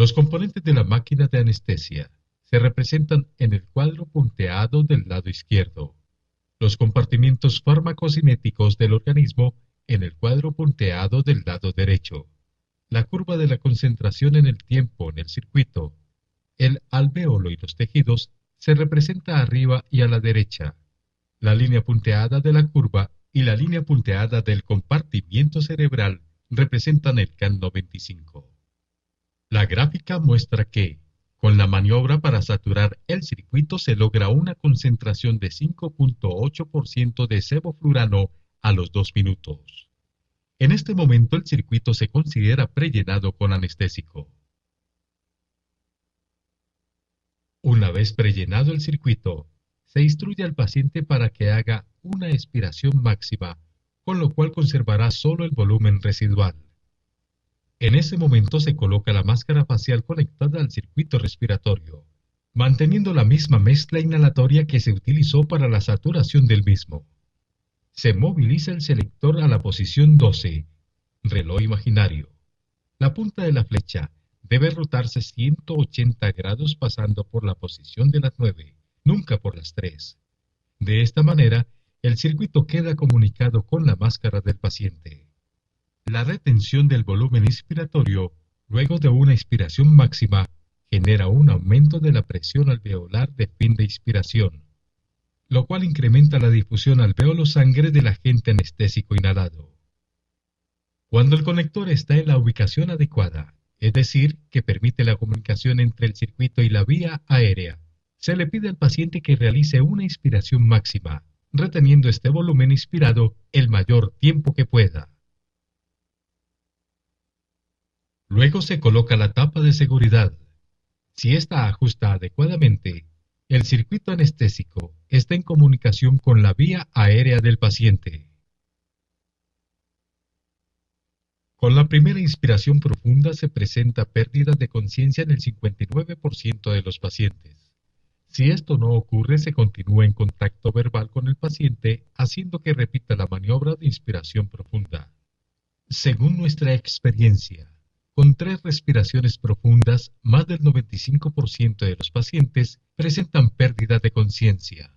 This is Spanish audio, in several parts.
Los componentes de la máquina de anestesia se representan en el cuadro punteado del lado izquierdo. Los compartimientos farmacocinéticos del organismo en el cuadro punteado del lado derecho. La curva de la concentración en el tiempo en el circuito. El alvéolo y los tejidos se representa arriba y a la derecha. La línea punteada de la curva y la línea punteada del compartimiento cerebral representan el CAN95. La gráfica muestra que, con la maniobra para saturar el circuito se logra una concentración de 5.8% de sevoflurano a los 2 minutos. En este momento el circuito se considera prellenado con anestésico. Una vez prellenado el circuito, se instruye al paciente para que haga una expiración máxima, con lo cual conservará solo el volumen residual. En ese momento se coloca la máscara facial conectada al circuito respiratorio, manteniendo la misma mezcla inhalatoria que se utilizó para la saturación del mismo. Se moviliza el selector a la posición 12, reloj imaginario. La punta de la flecha debe rotarse 180 grados pasando por la posición de las 9, nunca por las 3. De esta manera, el circuito queda comunicado con la máscara del paciente. La retención del volumen inspiratorio, luego de una expiración máxima, genera un aumento de la presión alveolar de fin de inspiración, lo cual incrementa la difusión alveolo-sangre del agente anestésico inhalado. Cuando el conector está en la ubicación adecuada, es decir, que permite la comunicación entre el circuito y la vía aérea, se le pide al paciente que realice una inspiración máxima, reteniendo este volumen inspirado el mayor tiempo que pueda. Luego se coloca la tapa de seguridad. Si ésta ajusta adecuadamente, el circuito anestésico está en comunicación con la vía aérea del paciente. Con la primera inspiración profunda se presenta pérdida de conciencia en el 59% de los pacientes. Si esto no ocurre, se continúa en contacto verbal con el paciente, haciendo que repita la maniobra de inspiración profunda. Según nuestra experiencia, con 3 respiraciones profundas, más del 95% de los pacientes presentan pérdida de conciencia.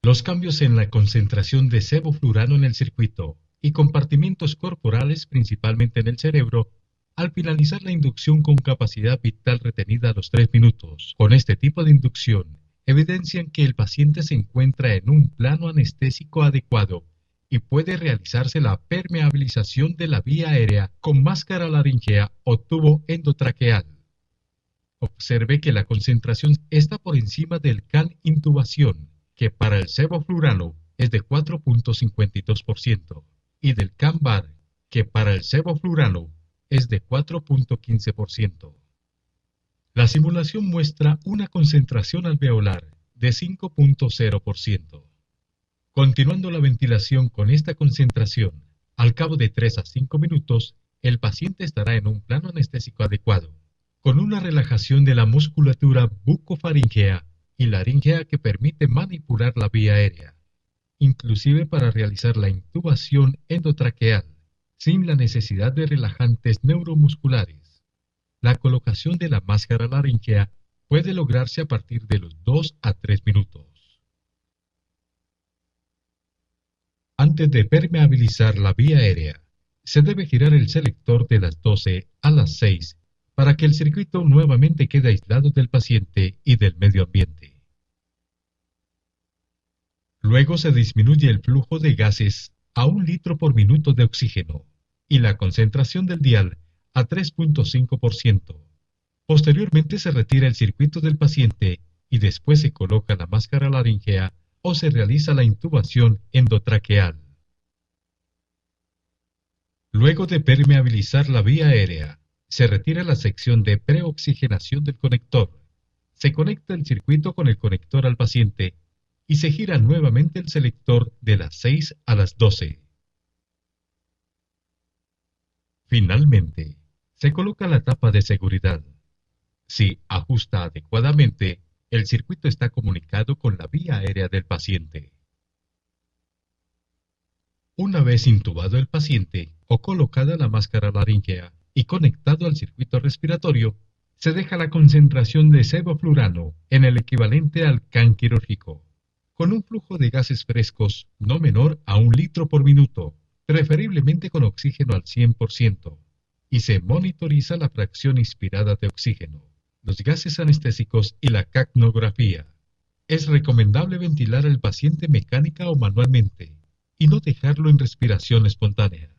Los cambios en la concentración de sevoflurano en el circuito y compartimientos corporales, principalmente en el cerebro, al finalizar la inducción con capacidad vital retenida a los 3 minutos. Con este tipo de inducción, evidencian que el paciente se encuentra en un plano anestésico adecuado y puede realizarse la permeabilización de la vía aérea con máscara laríngea o tubo endotraqueal. Observe que la concentración está por encima del CAN intubación, que para el sevoflurano es de 4.52%, y del CAN-BAR, que para el sevoflurano es de 4.15%. La simulación muestra una concentración alveolar de 5.0%. Continuando la ventilación con esta concentración, al cabo de 3 a 5 minutos, el paciente estará en un plano anestésico adecuado, con una relajación de la musculatura bucofaríngea y laríngea que permite manipular la vía aérea, inclusive para realizar la intubación endotraqueal, sin la necesidad de relajantes neuromusculares. La colocación de la máscara laríngea puede lograrse a partir de los 2 a 3 minutos. Antes de permeabilizar la vía aérea, se debe girar el selector de las 12 a las 6 para que el circuito nuevamente quede aislado del paciente y del medio ambiente. Luego se disminuye el flujo de gases a 1 litro por minuto de oxígeno y la concentración del dial a 3.5%. Posteriormente se retira el circuito del paciente y después se coloca la máscara laríngea o se realiza la intubación endotraqueal. Luego de permeabilizar la vía aérea, se retira la sección de preoxigenación del conector, se conecta el circuito con el conector al paciente y se gira nuevamente el selector de las 6 a las 12. Finalmente, se coloca la tapa de seguridad. Si ajusta adecuadamente, el circuito está comunicado con la vía aérea del paciente. Una vez intubado el paciente o colocada la máscara laríngea, y conectado al circuito respiratorio, se deja la concentración de sevoflurano en el equivalente al can quirúrgico, con un flujo de gases frescos no menor a 1 litro por minuto, preferiblemente con oxígeno al 100%, y se monitoriza la fracción inspirada de oxígeno, los gases anestésicos y la capnografía. Es recomendable ventilar al paciente mecánica o manualmente y no dejarlo en respiración espontánea.